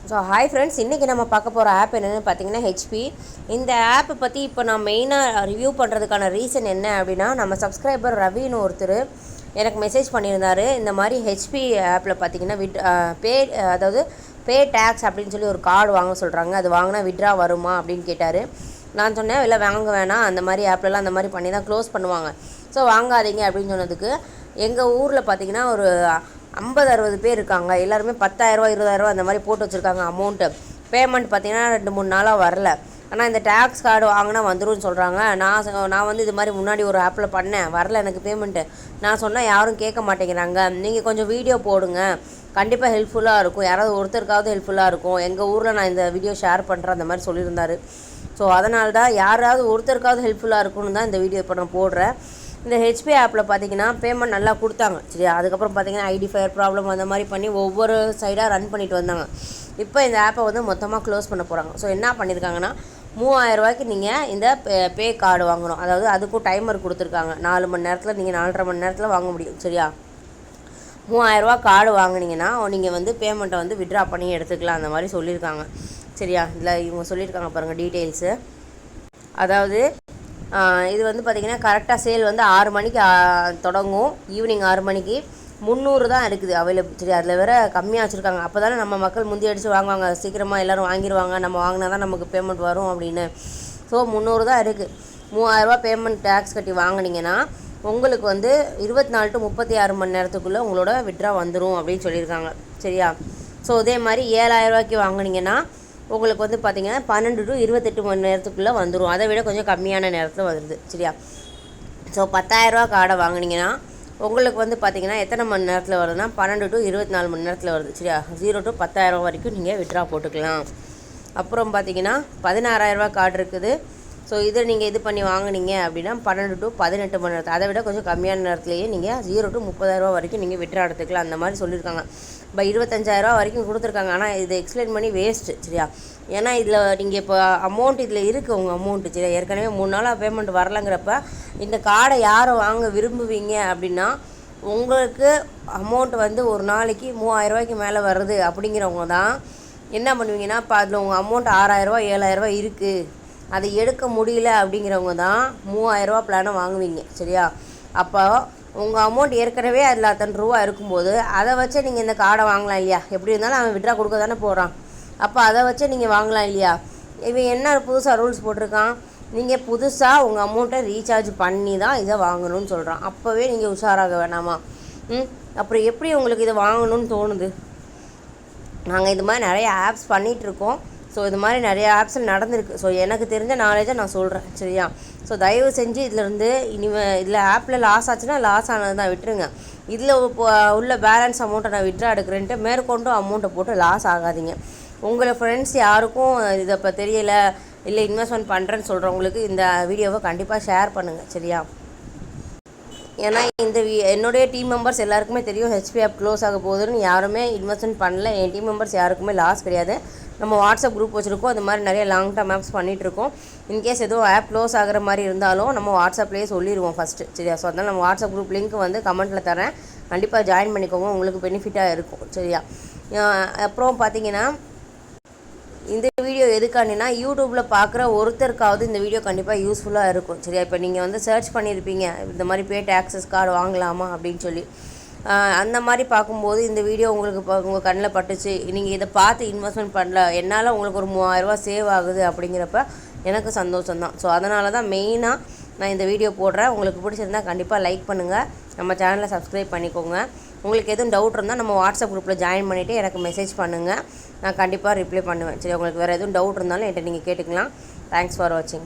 So hi friends, இன்றைக்கி நம்ம பார்க்க போகிற ஆப் என்னென்னு பார்த்தீங்கன்னா ஹெச்பி. இந்த ஆப்பை பற்றி இப்போ நான் மெயினாக ரிவ்யூ பண்ணுறதுக்கான ரீசன் என்ன அப்படின்னா, நம்ம சப்ஸ்கிரைபர் ரவின்னு ஒருத்தர் எனக்கு மெசேஜ் பண்ணியிருந்தார். இந்த மாதிரி ஹெச்பி ஆப்பில் பார்த்தீங்கன்னா அதாவது பே டேக்ஸ் அப்படின்னு சொல்லி ஒரு கார்டு வாங்க சொல்கிறாங்க, அது வாங்கினா விட்ரா வருமா அப்படின்னு கேட்டார். நான் சொன்னேன், இல்லை வாங்க வேணாம், அந்த மாதிரி ஆப்லலாம் அந்த மாதிரி பண்ணி தான் க்ளோஸ் பண்ணுவாங்க, ஸோ வாங்காதீங்க அப்படின்னு சொன்னதுக்கு, எங்கள் ஊரில் பார்த்திங்கன்னா ஒரு 50-60 பேர் இருக்காங்க. எல்லாருமே 10,000 20,000 அந்த மாதிரி போட்டு வச்சுருக்காங்க அமௌண்ட்டு. பேமெண்ட் பார்த்திங்கன்னா 2-3 நாளாக வரல. ஆனால் இந்த டேக்ஸ் கார்டு வாங்கினா வந்துடும் சொல்கிறாங்க. நான் வந்து இது மாதிரி முன்னாடி ஒரு ஆப்பில் பண்ணேன், வரல எனக்கு பேமெண்ட்டு. நான் சொன்னால் யாரும் கேட்க மாட்டேங்கிறாங்க. நீங்கள் கொஞ்சம் வீடியோ போடுங்க, கண்டிப்பாக ஹெல்ப்ஃபுல்லாக இருக்கும், யாராவது ஒருத்தருக்காவது ஹெல்ப்ஃபுல்லாக இருக்கும். எங்கள் ஊரில் நான் இந்த வீடியோ ஷேர் பண்ணுறேன் அந்த மாதிரி சொல்லியிருந்தார். ஸோ அதனால தான் யாராவது ஒருத்தருக்காவது ஹெல்ப்ஃபுல்லாக இருக்கும்னு தான் இந்த வீடியோ இப்போ நான் போடுறேன். இந்த ஹெச்பி ஆப்பில் பார்த்திங்கன்னா பேமெண்ட் நல்லா கொடுத்தாங்க, சரியா. அதுக்கப்புறம் பார்த்திங்கன்னா ஐடி ஃபயர் ப்ராப்ளம் அந்த மாதிரி பண்ணி ஒவ்வொரு சைடாக ரன் பண்ணிட்டு வந்தாங்க. இப்போ இந்த ஆப்பை வந்து மொத்தமாக க்ளோஸ் பண்ண போகிறாங்க. ஸோ என்ன பண்ணியிருக்காங்கன்னா, 3000 ரூபாய்க்கு நீங்கள் இந்த பே கார்டு வாங்கணும். அதாவது அதுக்கும் டைமர் கொடுத்துருக்காங்க, 4 மணி நேரத்தில், நீங்கள் 4.5 மணி நேரத்தில் வாங்க முடியும், சரியா. 3000 ரூபா கார்டு வாங்கினீங்கன்னா நீங்கள் வந்து பேமெண்ட்டை வந்து விட்ரா பண்ணி எடுத்துக்கலாம், அந்த மாதிரி சொல்லியிருக்காங்க, சரியா. இதில் இவங்க சொல்லியிருக்காங்க பாருங்கள் டீட்டெயில்ஸு. அதாவது இது வந்து பார்த்திங்கன்னா கரெக்டாக சேல் வந்து 6 மணிக்கு தொடங்கும், ஈவினிங் 6 மணிக்கு. 300 தான் இருக்குது அவைலபிள், சரி. அதில் வேறு கம்மியாக வச்சுருக்காங்க. அப்போ தானே நம்ம மக்கள் முந்தி அடித்து வாங்குவாங்க, சீக்கிரமாக எல்லோரும் வாங்கிடுவாங்க, நம்ம வாங்கினா தான் நமக்கு பேமெண்ட் வரும் அப்படின்னு. ஸோ 300 தான் இருக்குது. 3000 ரூபா பேமெண்ட் டேக்ஸ் கட்டி வாங்கினீங்கன்னா உங்களுக்கு வந்து 24 to 36 மணி நேரத்துக்குள்ளே உங்களோட விட்ரா வந்துடும் அப்படின்னு சொல்லியிருக்காங்க, சரியா. ஸோ இதே மாதிரி 7000 ரூபாய்க்கு வாங்கினீங்கன்னா உங்களுக்கு வந்து பார்த்திங்கன்னா 12 to 28 மணி நேரத்துக்குள்ளே வந்துடும். அதை விட கொஞ்சம் கம்மியான நேரத்தில் வருது, சரியா. ஸோ 10,000 ரூபா கார்டை வாங்கினீங்கன்னா உங்களுக்கு வந்து பார்த்திங்கன்னா எத்தனை மணி நேரத்தில் வருதுன்னா 12 to 24 மணி நேரத்தில் வருது, சரியா. 0 to 10,000 வரைக்கும் நீங்கள் விட்ரா போட்டுக்கலாம். அப்புறம் பார்த்திங்கன்னா 16,000 ரூபா கார்டு இருக்குது. ஸோ இதை நீங்கள் இது பண்ணி வாங்கினீங்க அப்படின்னா 12 to 18 மணி நேரத்தில், அதை விட கொஞ்சம் கம்மியான நேரத்துலேயே நீங்கள் 0 to 30,000 ரூபா வரைக்கும் நீங்கள் விட்ரா எடுத்துக்கலாம், அந்த மாதிரி சொல்லியிருக்காங்க. இப்போ 25,000 ரூபா வரைக்கும் கொடுத்துருக்காங்க. ஆனால் இதை எக்ஸ்பிளைன் பண்ணி வேஸ்ட்டு, சரியா. ஏன்னா இதில் நீங்கள் இப்போ அமௌண்ட் இதில் இருக்குது, உங்கள் அமௌண்ட்டு, சரியா. ஏற்கனவே 3 நாளாக பேமெண்ட் வரலைங்கிறப்ப இந்த கார்டை யாரை வாங்க விரும்புவீங்க அப்படின்னா, உங்களுக்கு அமௌண்ட் வந்து ஒரு நாளைக்கு 3000 ரூபாய்க்கு மேலே வருது அப்படிங்கிறவங்க தான் என்ன பண்ணுவீங்கன்னா, இப்போ அதில் உங்கள் அமௌண்ட் 6,000 ரூபா 7,000 ரூபா இருக்குது, அதை எடுக்க முடியல அப்படிங்கிறவங்க தான் 3000 ரூபா பிளானை வாங்குவீங்க, சரியா. அப்போ உங்கள் அமௌண்ட் ஏற்கனவே அதில் அத்தனை ரூபா இருக்கும்போது அதை வச்சு நீங்கள் இந்த கார்டை வாங்கலாம் இல்லையா. எப்படி இருந்தாலும் அவன் விட்ரா கொடுக்க தானே போகிறான், அப்போ அதை வச்சு நீங்கள் வாங்கலாம் இல்லையா. இவன் என்ன புதுசாக ரூல்ஸ் போட்டிருக்கான், நீங்கள் புதுசாக உங்கள் அமௌண்ட்டை ரீசார்ஜ் பண்ணி தான் இதை வாங்கணும்னு சொல்கிறான். அப்போவே நீங்கள் உஷாராக வேணாமா? அப்புறம் எப்படி உங்களுக்கு இதை வாங்கணும்னு தோணுது? நாங்கள் இது மாதிரி நிறைய ஆப்ஸ் பண்ணிகிட்ருக்கோம். ஸோ இது மாதிரி நிறைய ஆப்ஸ் நடந்திருக்கு. ஸோ எனக்கு தெரிஞ்ச நாலேஜை நான் சொல்கிறேன், சரியா. ஸோ தயவு செஞ்சு இதிலேருந்து இதில் ஆப்பில் லாஸ் ஆச்சுன்னா லாஸ் ஆனது தான் விட்டுருங்க. இதில் உள்ள பேலன்ஸ் அமௌண்ட்டை நான் விட்ரா எடுக்கிறேன்ட்டு மேற்கொண்டும் அமௌண்ட்டை போட்டு லாஸ் ஆகாதீங்க. உங்களை ஃப்ரெண்ட்ஸ் யாருக்கும் இதை இப்போ தெரியலை, இல்லை இன்வெஸ்ட்மெண்ட் பண்ணுறேன்னு சொல்கிறவங்களுக்கு இந்த வீடியோவை கண்டிப்பாக ஷேர் பண்ணுங்கள், சரியா. ஏன்னா என்னுடைய டீம் மெம்பர்ஸ் எல்லாருக்குமே தெரியும் ஹெச்பி ஆப் க்ளோஸ் ஆக போகுதுன்னு. யாருமே இன்வெஸ்ட்மெண்ட் பண்ணல, என் டீம் மெம்பர்ஸ் யாருக்குமே லாஸ் கிடையாது. நம்ம வாட்ஸ்அப் குரூப் வச்சுருக்கோம், அது மாதிரி நிறைய லாங் டர்ம் ஆப்ஸ் பண்ணிகிட்ருக்கோம். இன்கேஸ் எதுவும் ஆப் க்ளோஸ் ஆகிற மாதிரி இருந்தாலும் நம்ம வாட்ஸ்அப்லேயே சொல்லிடுவோம் ஃபஸ்ட்டு, சரியா. ஸோ அதனால் நம்ம வாட்ஸ்அப் குரூப் லிங்க் வந்து கமெண்ட்டில் தரேன், கண்டிப்பாக ஜாயின் பண்ணிக்கோங்க, உங்களுக்கு பெனிஃபிட்டாக இருக்கும், சரியா. அப்புறம் பார்த்திங்கன்னா இந்த வீடியோ எதுக்காண்டினா, யூடியூப்பில் பார்க்குற ஒருத்தருக்காவது இந்த வீடியோ கண்டிப்பாக யூஸ்ஃபுல்லாக இருக்கும், சரியா. இப்போ நீங்கள் வந்து சர்ச் பண்ணியிருப்பீங்க இந்த மாதிரி பே டேக்ஸஸ் கார்டு வாங்கலாமா அப்படின்னு சொல்லி. அந்த மாதிரி பார்க்கும்போது இந்த வீடியோ உங்களுக்கு உங்கள் கண்ணில் பட்டுச்சு, நீங்கள் இதை பார்த்து இன்வெஸ்ட்மெண்ட் பண்ணல, என்னால் உங்களுக்கு ஒரு 3000 ரூபா சேவ் ஆகுது அப்படிங்கிறப்ப எனக்கு சந்தோஷம்தான். ஸோ அதனால தான் மெயினாக நான் இந்த வீடியோ போடுறேன். உங்களுக்கு பிடிச்சிருந்தால் கண்டிப்பாக லைக் பண்ணுங்கள், நம்ம சேனலை சப்ஸ்கிரைப் பண்ணிக்கோங்க. உங்களுக்கு எதுவும் டவுட் இருந்தால் நம்ம வாட்ஸ்அப் குரூப்பில் ஜாயின் பண்ணிவிட்டு எனக்கு மெசேஜ் பண்ணுங்கள், நான் கண்டிப்பாக ரிப்ளை பண்ணுவேன், சரி. உங்களுக்கு வேறு எதுவும் டவுட் இருந்தாலும் என்கிட்ட நீங்கள் கேட்டுக்கலாம். தேங்க்ஸ் ஃபார் வாட்சிங்.